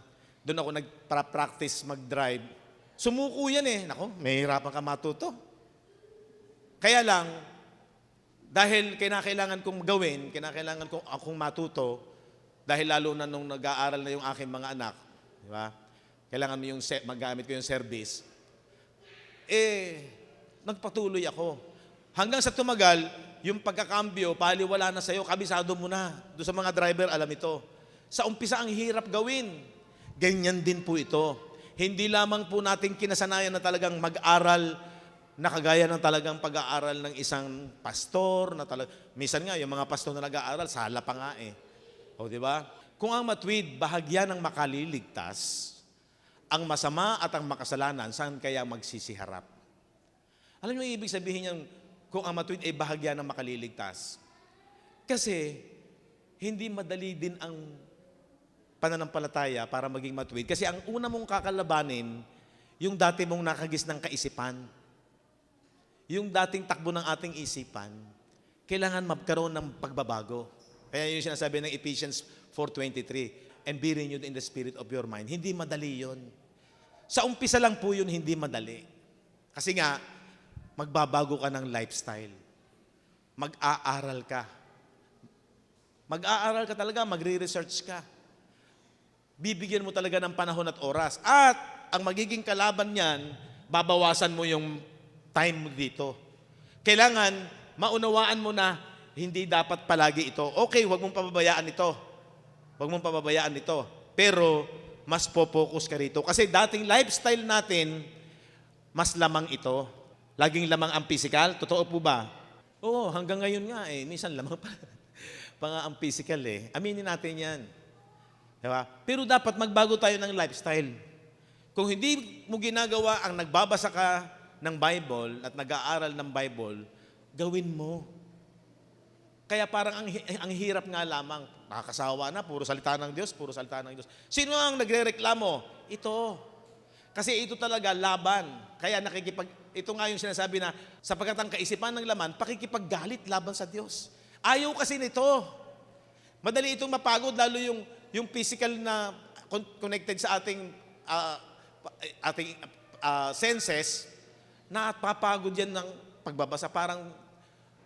doon ako nagpa-practice mag-drive, sumuko yan eh. Nako, may hirapan ka matuto. Kaya lang, dahil kinakailangan kong gawin, kinakailangan kong akong matuto, dahil lalo na nung nag-aaral na yung aking mga anak, di ba? Kailangan mo yung magamit ko yung service. Nagpatuloy ako. Hanggang sa tumagal, yung pagkakambyo, paliwala na sa'yo, kabisado mo na. Doon sa mga driver, alam ito. Sa umpisa, ang hirap gawin. Ganyan din po ito. Hindi lamang po natin kinasanayan na talagang mag-aral na kagaya ng talagang pag-aaral ng isang pastor. Minsan nga, yung mga pastor na nag-aaral, sala pa nga eh. O, di ba? Kung ang matuwid, bahagya ng makaliligtas, ang masama at ang makasalanan, saan kaya magsisiharap? Alam niyo yung ibig sabihin niyang kung ang matuwid ay bahagya ng makaliligtas? Kasi, hindi madali din ang pananampalataya para maging matuwid. Kasi ang una mong kakalabanin, yung dati mong nakagis ng kaisipan, yung dating takbo ng ating isipan, kailangan magkaroon ng pagbabago. Kaya yung sinasabi ng Ephesians 4:23, and be renewed in the spirit of your mind. Hindi madali yon. Sa umpisa lang po yun, hindi madali. Kasi nga, magbabago ka ng lifestyle. Mag-aaral ka. Mag-aaral ka talaga, magre-research ka. Bibigyan mo talaga ng panahon at oras. At ang magiging kalaban niyan, babawasan mo yung time mo dito. Kailangan, maunawaan mo na hindi dapat palagi ito. Okay, huwag mong pababayaan ito. Huwag mong pababayaan ito. Pero, mas po-focus ka rito. Kasi dating lifestyle natin, mas lamang ito. Laging lamang ang physical. Totoo po ba? Oo, hanggang ngayon nga eh. Minsan lamang pa nga ang physical eh. Aminin natin yan. Diba? Pero dapat magbago tayo ng lifestyle. Kung hindi mo ginagawa ang nagbabasa ka ng Bible at nag-aaral ng Bible, gawin mo. Kaya parang ang hirap nga lamang. Nakakasawa na, puro salita ng Diyos, puro salita ng Diyos. Sino ang nagre-reklamo? Ito. Kasi ito talaga laban. Kaya ito nga yung sinasabi na sapagkat ang kaisipan ng laman, pakikipaggalit laban sa Diyos. Ayaw kasi nito. Madali itong mapagod, lalo yung physical na connected sa ating senses, na papagod yan ng pagbabasa. Parang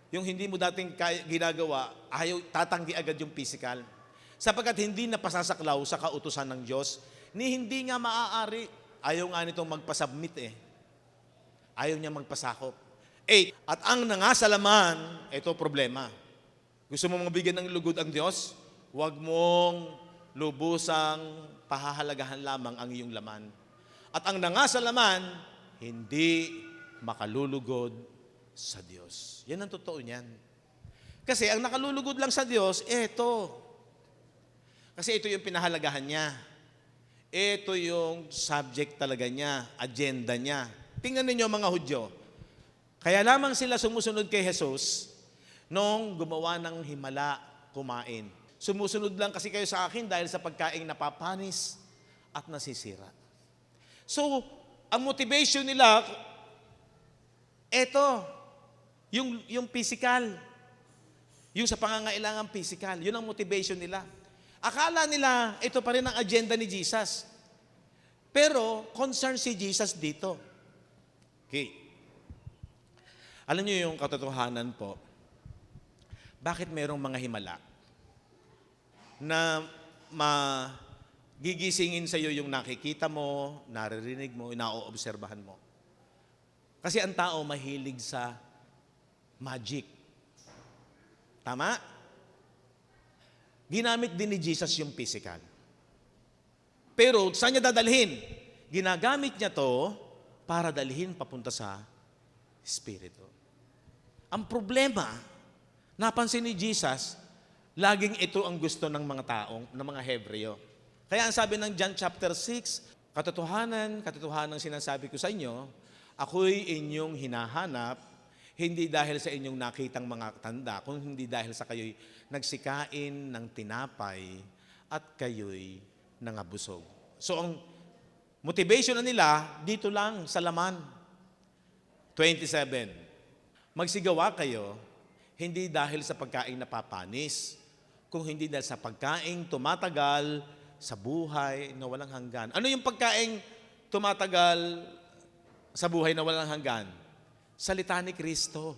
yung hindi mo dating ginagawa, ayaw, tatanggi agad yung physical. sapagkat hindi na pasasaklaw sa kautusan ng Diyos, ni hindi nga maaari. Ayaw nga nitong magpasubmit eh. Ayaw niya magpasakop. 8. At ang nangasalaman, ito problema. Gusto mo mabigyan ng lugod ang Diyos? Huwag mong lubusang pahahalagahan lamang ang iyong laman. At ang nangasalaman, hindi makalulugod sa Diyos. Yan ang totoo niyan. Kasi ang nakalulugod lang sa Diyos, ito. Kasi ito yung pinahalagahan niya. Ito yung subject talaga niya, agenda niya. Tingnan ninyo mga Hudyo. Kaya lamang sila sumusunod kay Jesus nung gumawa ng himala, kumain. Sumusunod lang kasi kayo sa akin dahil sa pagkaing napapanis at nasisira. So, ang motivation nila, eto, yung physical. Yung sa pangangailangan physical. Yun ang motivation nila. Akala nila, ito pa rin ang agenda ni Jesus. Pero, concern si Jesus dito. Okay. Alam niyo yung katotohanan po, bakit mayroong mga himala na gigisingin sa iyo yung nakikita mo, naririnig mo, inaoobserbahan mo. Kasi ang tao mahilig sa magic. Tama? Ginamit din ni Jesus yung physical. Pero saan niya dadalhin? Ginagamit niya to para dalhin papunta sa Espiritu. Ang problema, napansin ni Jesus, laging ito ang gusto ng mga taong, ng mga Hebreo. Kaya ang sabi ng John chapter 6, katotohanan sinasabi ko sa inyo, ako'y inyong hinahanap, hindi dahil sa inyong nakitang mga tanda, kundi hindi dahil sa kayo'y nagsikain ng tinapay at kayo'y nangabusog. So ang motivation na nila, dito lang sa laman. 27. Magsigawa kayo, hindi dahil sa pagkaing napapanis, kung hindi dahil sa pagkaing tumatagal sa buhay na walang hanggan. Ano yung pagkaing tumatagal sa buhay na walang hanggan? Salita ni Kristo.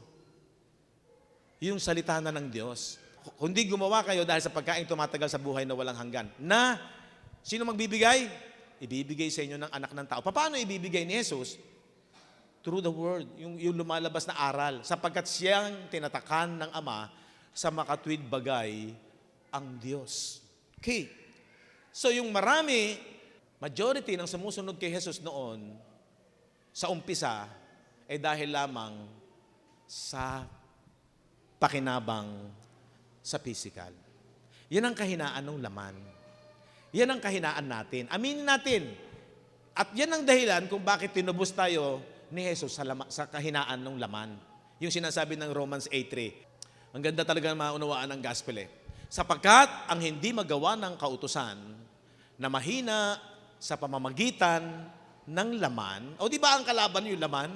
Yung salita na ng Diyos. Kundi gumawa kayo dahil sa pagkaing tumatagal sa buhay na walang hanggan. Na, sino magbibigay? Ibibigay sa inyo ng anak ng tao. Paano ibibigay ni Jesus? Through the word, yung lumalabas na aral. Sapagkat siyang tinatakan ng Ama sa makatwid bagay ang Diyos. Okay. So yung majority ng sumusunod kay Jesus noon, sa umpisa, ay dahil lamang sa pakinabang sa physical. Yan ang kahinaan ng laman. Yan ang kahinaan natin. Aminin natin. At yan ang dahilan kung bakit tinubos tayo ni Jesus sa kahinaan ng laman. Yung sinasabi ng Romans 8:3. Ang ganda talaga maunawaan ng gospel eh. Sapagkat ang hindi magawa ng kautusan na mahina sa pamamagitan ng laman, o di ba ang kalaban yung laman?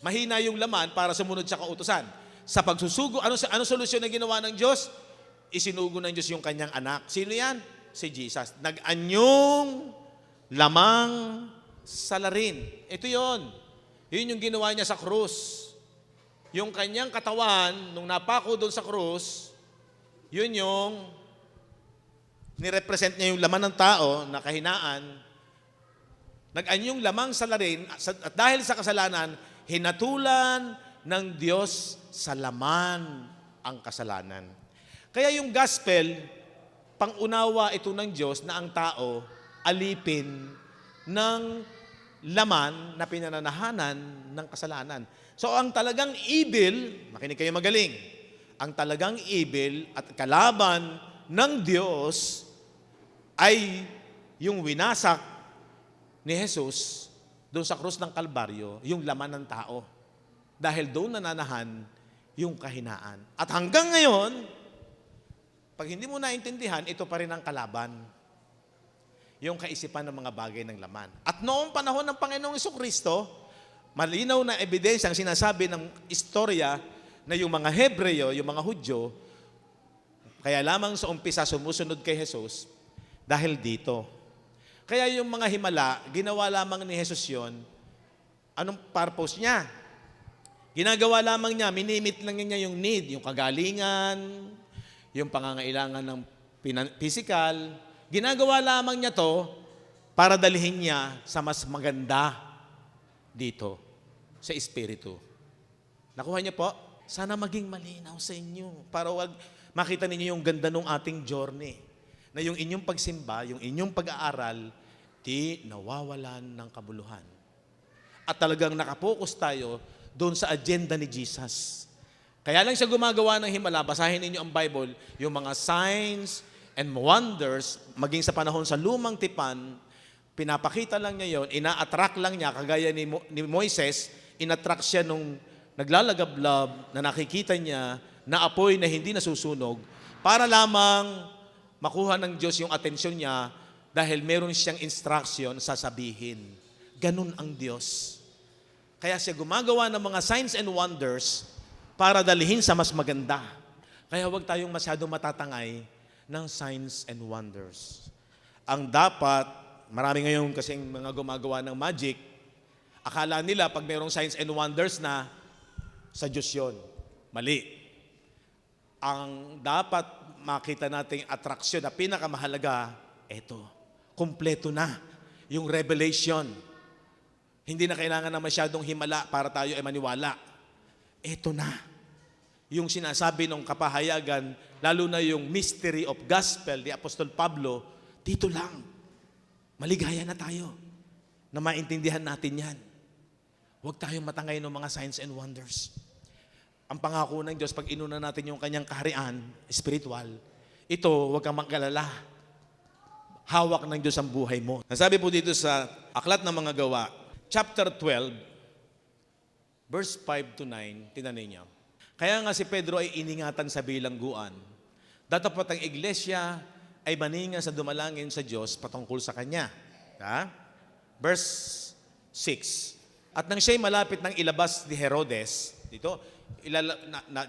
Mahina yung laman para sumunod sa kautusan. Sa pagsusugo, ano solusyon na ginawa ng Diyos? Isinugo ng Diyos yung kanyang anak. Sino yan? Si Jesus. Nag-anyong lamang salarin. Ito yon. Yun yung ginawa niya sa krus. Yung kanyang katawan, nung napako doon sa krus, yun yung nirepresent niya yung laman ng tao na kahinaan. Nag-anyong lamang salarin at dahil sa kasalanan, hinatulan ng Diyos sa laman ang kasalanan. Kaya yung gospel, pangunawa ito ng Diyos na ang tao alipin ng laman na pinananahanan ng kasalanan. So ang talagang evil, makinig kayo magaling, ang talagang evil at kalaban ng Diyos ay yung winasak ni Jesus doon sa krus ng Kalbaryo, yung laman ng tao. Dahil doon nananahan yung kahinaan. At hanggang ngayon, pag hindi mo naintindihan, ito pa rin ang kalaban. Yung kaisipan ng mga bagay ng laman. At noong panahon ng Panginoong Jesucristo, malinaw na ebidensya ang sinasabi ng istorya na yung mga Hebreo, yung mga Hudyo, kaya lamang sa umpisa sumusunod kay Jesus dahil dito. Kaya yung mga himala, ginawa lamang ni Jesus yon. Anong purpose niya? Ginagawa lamang niya, minimit lang niya yung need, yung kagalingan, yung pangangailangan ng physical. Ginagawa lamang niya to para dalhin niya sa mas maganda dito, sa Espiritu. Nakuha niyo po? Sana maging malinaw sa inyo para wag makita ninyo yung ganda ng ating journey. Na yung inyong pagsimba, yung inyong pag-aaral, di nawawalan ng kabuluhan. At talagang nakapokus tayo doon sa agenda ni Jesus. Kaya lang siya gumagawa ng himala, basahin ninyo ang Bible, yung mga signs and wonders, maging sa panahon sa lumang tipan, pinapakita lang niya yon, ina-attract lang niya, kagaya ni Moises, in-attract siya nung naglalagablab na nakikita niya na apoy na hindi nasusunog para lamang makuha ng Diyos yung atensyon niya dahil meron siyang instruction sasabihin. Ganun ang Diyos. Kaya siya gumagawa ng mga signs and wonders para dalhin sa mas maganda. Kaya huwag tayong masyadong matatangay ng signs and wonders. Ang dapat, marami ngayon kasing mga gumagawa ng magic, akala nila pag mayroong signs and wonders na sa Diyos yun. Mali. Ang dapat makita nating atraksyon na pinakamahalaga, eto, kumpleto na yung revelation. Hindi na kailangan na masyadong himala para tayo ay maniwala. Eto na. Yung sinasabi ng kapahayagan, lalo na yung mystery of gospel, ni Apostol Pablo, dito lang. Maligaya na tayo na maintindihan natin yan. Huwag tayong matangay ng mga signs and wonders. Ang pangako ng Diyos, pag inuna natin yung kanyang kaharian, spiritual, ito, huwag kang magkalala. Hawak ng Diyos ang buhay mo. Nasabi po dito sa Aklat ng Mga Gawa, chapter 12, verse 5 to 9, tinanin niyo. Kaya nga si Pedro ay iningatan sa bilangguan. Datapat ang iglesia ay maninga sa dumalangin sa Diyos patungkol sa Kanya. Ha? Verse 6. At nang siya'y malapit ng ilabas ni Herodes, dito,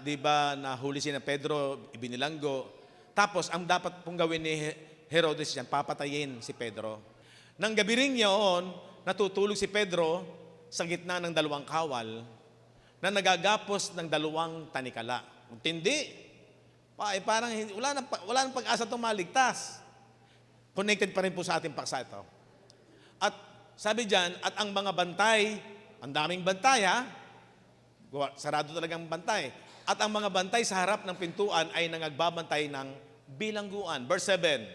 di ba nahuli si na Pedro, ibinilanggo. Tapos, ang dapat pong gawin ni Herodes yan, papatayin si Pedro. Nang gabi rin yun, natutulog si Pedro sa gitna ng dalawang kawal na nagagapos ng dalawang tanikala. Tindi. Parang wala nang pag-asa itong maligtas. Connected pa rin po sa ating paksa ito. At sabi dyan, at ang mga bantay, ang daming bantay ha, sarado talagang bantay. At ang mga bantay sa harap ng pintuan ay nangagbabantay ng bilangguan. Verse 7.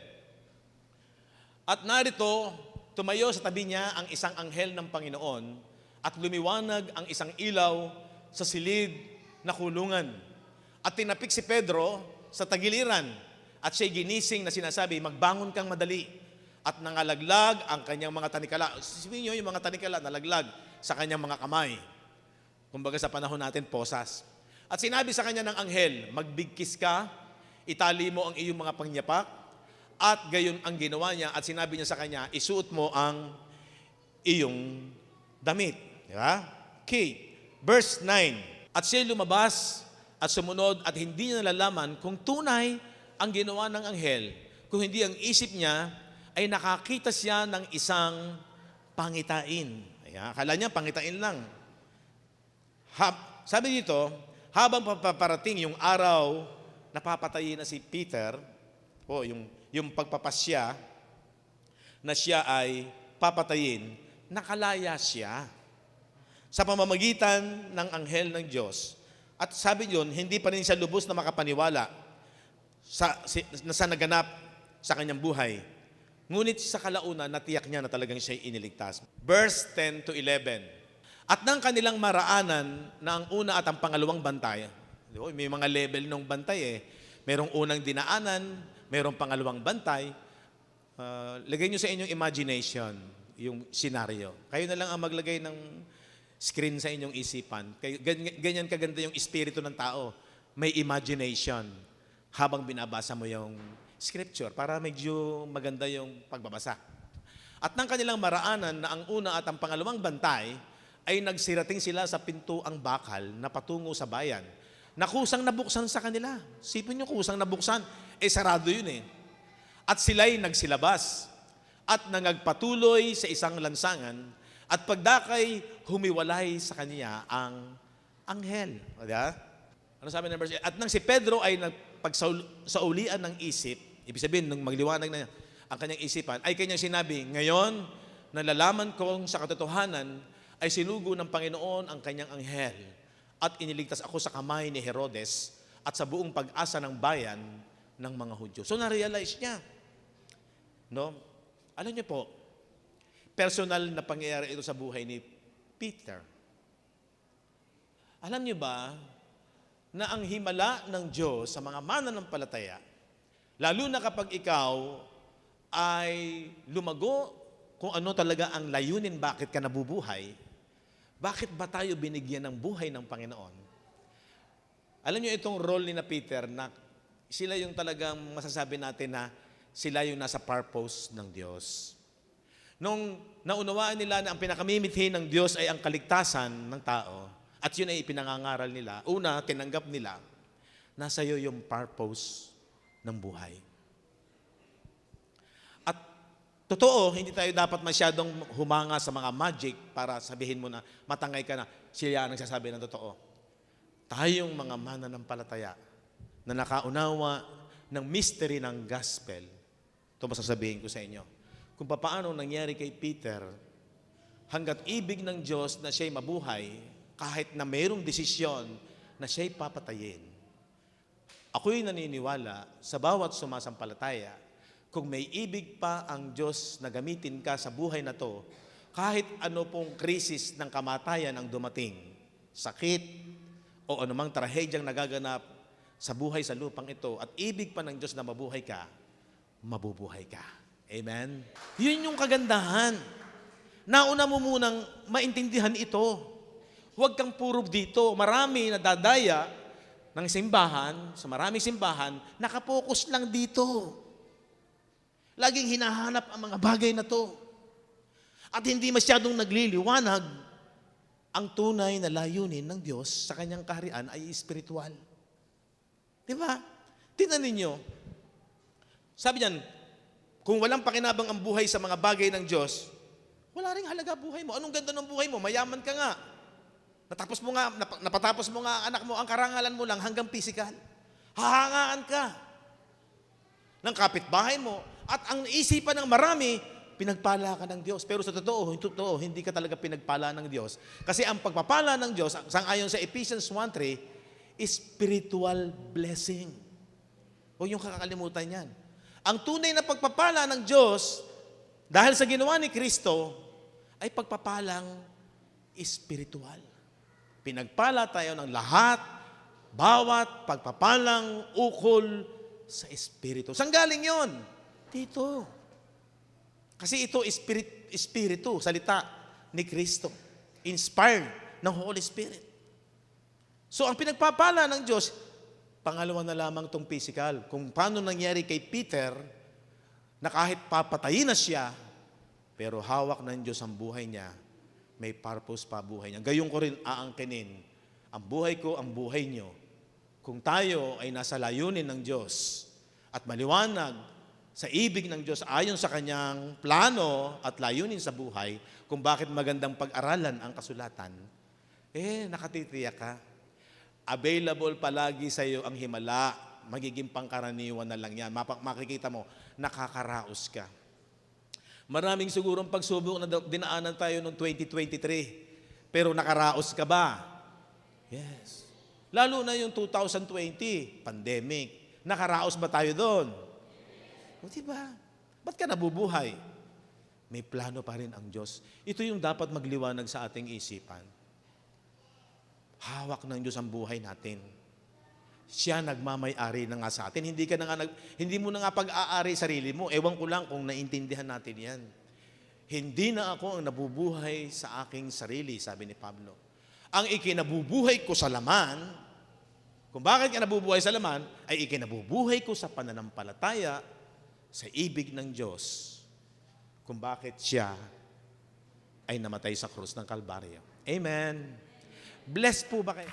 At narito, tumayo sa tabi niya ang isang anghel ng Panginoon at lumiwanag ang isang ilaw sa silid na kulungan. At tinapik si Pedro sa tagiliran at siya'y ginising na sinasabi, magbangon kang madali. At nangalaglag ang kanyang mga tanikala. Sabihin niyo yung mga tanikala nalaglag sa kanyang mga kamay. Kumbaga sa panahon natin, posas. At sinabi sa kanya ng anghel, magbigkis ka, itali mo ang iyong mga pangyapak, at gayon ang ginawa niya, at sinabi niya sa kanya, isuot mo ang iyong damit. Di ba? Okay. Verse 9. At siya lumabas at sumunod at hindi niya nalalaman kung tunay ang ginawa ng anghel, kung hindi ang isip niya ay nakakita siya ng isang pangitain. Ayan, akala niya pangitain lang. Sabi dito, habang paparating yung araw na papatayin na si Peter, yung pagpapasya na siya ay papatayin, nakalaya siya sa pamamagitan ng anghel ng Diyos. At sabi yun, hindi pa rin siya lubos na makapaniwala sa naganap sa kanyang buhay. Ngunit sa kalaunan, natiyak niya na talagang siya'y iniligtas. Verse 10 to 11. At ng kanilang maraanan na ang una at ang pangalawang bantay, may mga level ng bantay eh. Merong unang dinaanan, merong pangalawang bantay. Lagay nyo sa inyong imagination yung senaryo. Kayo na lang ang maglagay ng screen sa inyong isipan. Ganyan kaganda yung espiritu ng tao. May imagination habang binabasa mo yung scripture para medyo maganda yung pagbabasa. At ng kanilang maraanan na ang una at ang pangalawang bantay ay nagsirating sila sa pintuang bakal na patungo sa bayan na kusang nabuksan sa kanila. Sipin nyo, kusang nabuksan. Sarado yun eh. At sila'y nagsilabas at nangagpatuloy sa isang lansangan at pagdakay, humiwalay sa kanya ang anghel. O diba? Ano sabi ng verse? At nang si Pedro ay nagpagsaulian ng isip, Ibig sabihin, nung magliwanag na ang kanyang isipan, ay kanyang sinabi, ngayon, nalalaman kong sa katotohanan ay sinugo ng Panginoon ang kanyang anghel at iniligtas ako sa kamay ni Herodes at sa buong pag-asa ng bayan ng mga Hudyo. So na-realize niya. No? Alam niyo po, personal na pangyayari ito sa buhay ni Peter. Alam niyo ba na ang himala ng Diyos sa mga mananampalataya, lalo na kapag ikaw ay lumago kung ano talaga ang layunin bakit ka nabubuhay, bakit ba tayo binigyan ng buhay ng Panginoon? Alam niyo itong role ni na Peter na sila yung talagang masasabi natin na sila yung nasa purpose ng Diyos. Nung naunawaan nila na ang pinakamimithi ng Diyos ay ang kaligtasan ng tao, at yun ay ipinangangaral nila, una, tinanggap nila, nasa iyo yung purpose ng buhay. At totoo, hindi tayo dapat masyadong humanga sa mga magic para sabihin mo na matangay ka na, siya ang nagsasabi ng totoo. Tayong mga mananampalataya na nakaunawa ng mystery ng gospel, ito masasabihin ko sa inyo. Kung paano nangyari kay Peter, hanggat ibig ng Diyos na siya'y mabuhay, kahit na mayroong desisyon na siya'y papatayin. Ako'y naniniwala sa bawat sumasampalataya, kung may ibig pa ang Diyos na gamitin ka sa buhay na to, kahit ano pong krisis ng kamatayan ang dumating, sakit o anumang trahedyang nagaganap sa buhay sa lupang ito, at ibig pa ng Diyos na mabuhay ka, mabubuhay ka. Amen? Yun yung kagandahan. Nauna mo munang maintindihan ito. Huwag kang puro dito. Marami na dadaya ng simbahan, sa maraming simbahan, nakapokus lang dito. Laging hinahanap ang mga bagay na to. At hindi masyadong nagliliwanag ang tunay na layunin ng Diyos sa kanyang kaharian ay espiritual. Di ba? Tingnan ninyo. Sabi niyan, kung walang pakinabang ang buhay sa mga bagay ng Diyos, wala ring halaga buhay mo. Anong ganda ng buhay mo? Mayaman ka nga. Napatapos mo nga anak mo, ang karangalan mo lang hanggang physical. Hahangaan ka ng kapitbahay mo. At ang isipan ng marami, pinagpala ka ng Diyos. Pero sa totoo, hindi ka talaga pinagpala ng Diyos. Kasi ang pagpapala ng Diyos, sangayon sa Ephesians 1:3, spiritual blessing. Huwag yung kakalimutan yan. Ang tunay na pagpapala ng Diyos, dahil sa ginawa ni Kristo, ay pagpapalang spiritual. Pinagpala tayo ng lahat, bawat pagpapalang ukol sa Espiritu. Saan galing yon? Dito. Kasi ito, Espiritu, salita ni Kristo. Inspired ng Holy Spirit. So, ang pinagpapala ng Diyos, pangalawa na lamang itong physical. Kung paano nangyari kay Peter, na kahit papatayin na siya, pero hawak ng Diyos ang buhay niya, may purpose pa buhay niya. Gayon ko rin aangkinin. Ang buhay ko, ang buhay niyo. Kung tayo ay nasa layunin ng Diyos at maliwanag sa ibig ng Diyos ayon sa kanyang plano at layunin sa buhay, kung bakit magandang pag-aralan ang kasulatan, nakatitiyak ka. Available palagi sa iyo ang himala. Magiging pangkaraniwan na lang yan. Makikita mo, nakakaraos ka. Maraming sigurong pagsubok na dinaanan tayo noong 2023. Pero nakaraos ka ba? Yes. Lalo na yung 2020, pandemic. Nakaraos ba tayo doon? O diba? Ba't ka nabubuhay? May plano pa rin ang Diyos. Ito yung dapat magliwanag sa ating isipan. Hawak ng Diyos ang buhay natin. Siya nagmamay-ari na nga sa atin. Hindi mo na nga pag-aari sarili mo. Ewan ko lang kung naintindihan natin yan. Hindi na ako ang nabubuhay sa aking sarili, sabi ni Pablo. Ang ikinabubuhay ko sa laman, kung bakit ka nabubuhay sa laman, ay ikinabubuhay ko sa pananampalataya sa ibig ng Diyos. Kung bakit siya ay namatay sa krus ng Kalbaryo. Amen. Blessed po ba kayo?